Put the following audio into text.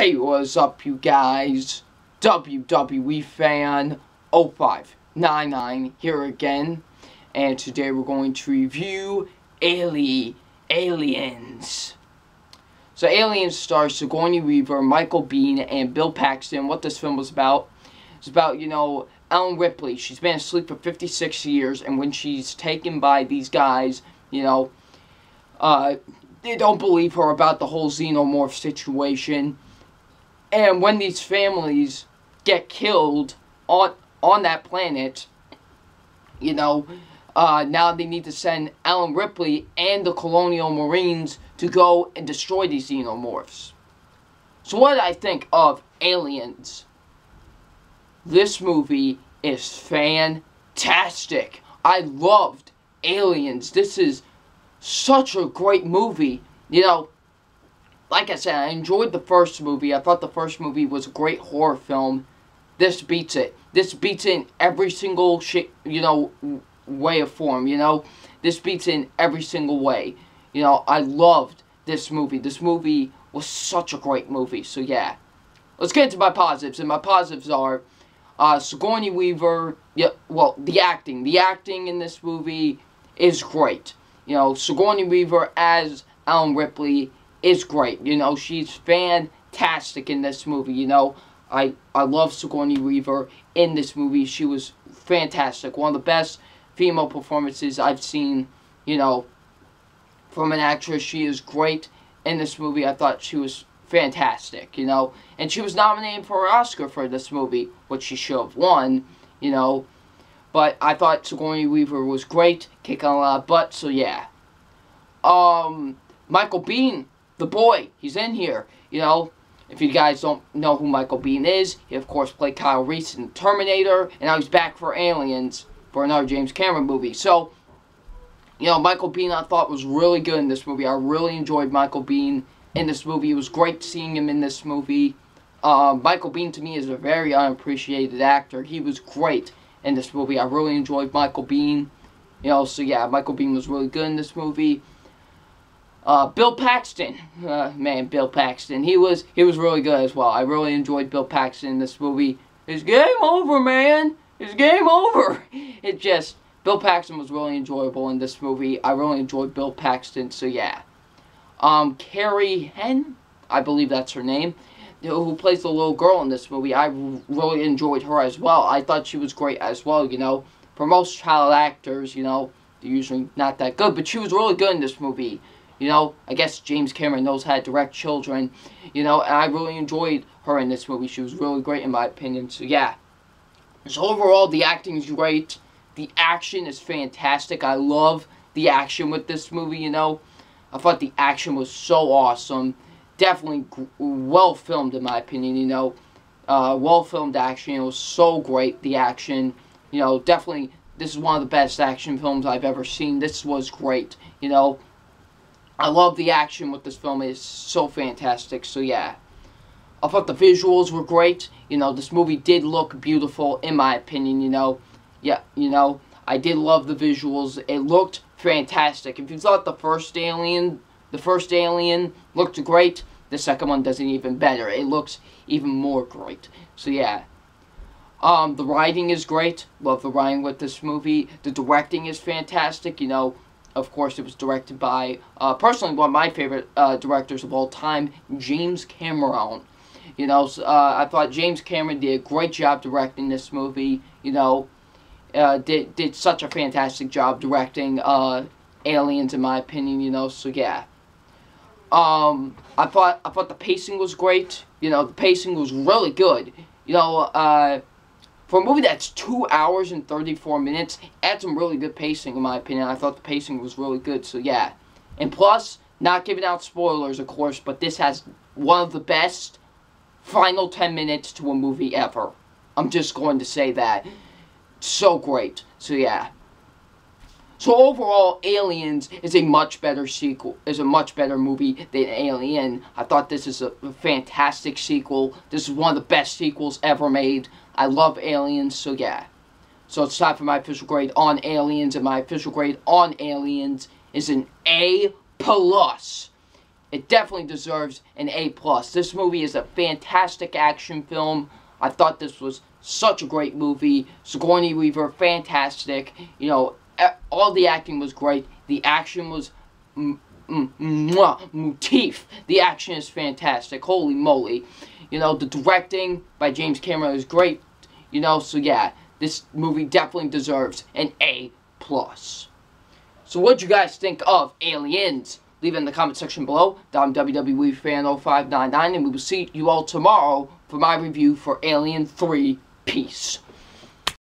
Hey, what's up, you guys? WWE fan 0599 here again, and today we're going to review Aliens. So, Aliens stars Sigourney Weaver, Michael Biehn, and Bill Paxton. What this film was about? It's about, Ellen Ripley. She's been asleep for 56 years, and when she's taken by these guys, they don't believe her about the whole xenomorph situation. And when these families get killed on that planet, now they need to send Ellen Ripley and the Colonial Marines to go and destroy these xenomorphs. So what did I think of Aliens? This movie is fantastic. I loved Aliens. This is such a great movie. Like I said, I enjoyed the first movie. I thought the first movie was a great horror film. This beats it. This beats it in every single way of form, This beats it in every single way. I loved this movie. This movie was such a great movie. So, yeah. Let's get into my positives. And my positives are Sigourney Weaver. The acting. The acting in this movie is great. Sigourney Weaver as Ellen Ripley is great. She's fantastic in this movie. I love Sigourney Weaver in this movie. She was fantastic. One of the best female performances I've seen, from an actress. She is great in this movie. I thought she was fantastic, And she was nominated for an Oscar for this movie, which she should have won, But I thought Sigourney Weaver was great, kicking a lot of butt, so yeah. Michael Biehn, the boy, he's in here, If you guys don't know who Michael Biehn is, he of course played Kyle Reese in Terminator, and now he's back for Aliens, for another James Cameron movie. So, Michael Biehn I thought was really good in this movie. I really enjoyed Michael Biehn in this movie. It was great seeing him in this movie. Michael Biehn to me is a very unappreciated actor. He was great in this movie. I really enjoyed Michael Biehn. So yeah, Michael Biehn was really good in this movie. Bill Paxton, Bill Paxton, he was really good as well. I really enjoyed Bill Paxton in this movie. It's game over, man. It's game over. Bill Paxton was really enjoyable in this movie. I really enjoyed Bill Paxton, so yeah. Carrie Henn, I believe that's her name, who plays the little girl in this movie. I really enjoyed her as well. I thought she was great as well, For most child actors, they're usually not that good, but she was really good in this movie. I guess James Cameron knows how to direct children, and I really enjoyed her in this movie. She was really great in my opinion, so yeah. So overall, the acting is great. The action is fantastic. I love the action with this movie, I thought the action was so awesome. Definitely well filmed in my opinion, well filmed action. It was so great, the action. Definitely, this is one of the best action films I've ever seen. This was great, I love the action with this film. It's so fantastic. So yeah, I thought the visuals were great. This movie did look beautiful in my opinion. Yeah, I did love the visuals. It looked fantastic. If you thought the first Alien looked great, the second one does it even better. It looks even more great. So yeah. The writing is great. Love the writing with this movie. The directing is fantastic. Of course, it was directed by, personally, one of my favorite directors of all time, James Cameron. I thought James Cameron did a great job directing this movie. Did such a fantastic job directing Aliens, in my opinion. So yeah. I thought the pacing was great. The pacing was really good. For a movie that's 2 hours and 34 minutes, it had some really good pacing, in my opinion. I thought the pacing was really good, so yeah. And plus, not giving out spoilers, of course, but this has one of the best final 10 minutes to a movie ever. I'm just going to say that. So great. So yeah. So overall, Aliens is a much better movie than Alien. I thought this is a fantastic sequel. This is one of the best sequels ever made. I love Aliens, so yeah. So it's time for my official grade on Aliens, and my official grade on Aliens is an A+. it definitely deserves an A+. This movie is a fantastic action film. I thought this was such a great movie. Sigourney Weaver, fantastic. You know, all the acting was great. The action was motif. The action is fantastic. Holy moly. You know, the directing by James Cameron is great. You know, so yeah, this movie definitely deserves an A+. So what'd you guys think of Aliens? Leave it in the comment section below. I'm WWEFan0599, and we will see you all tomorrow for my review for Alien 3. Peace.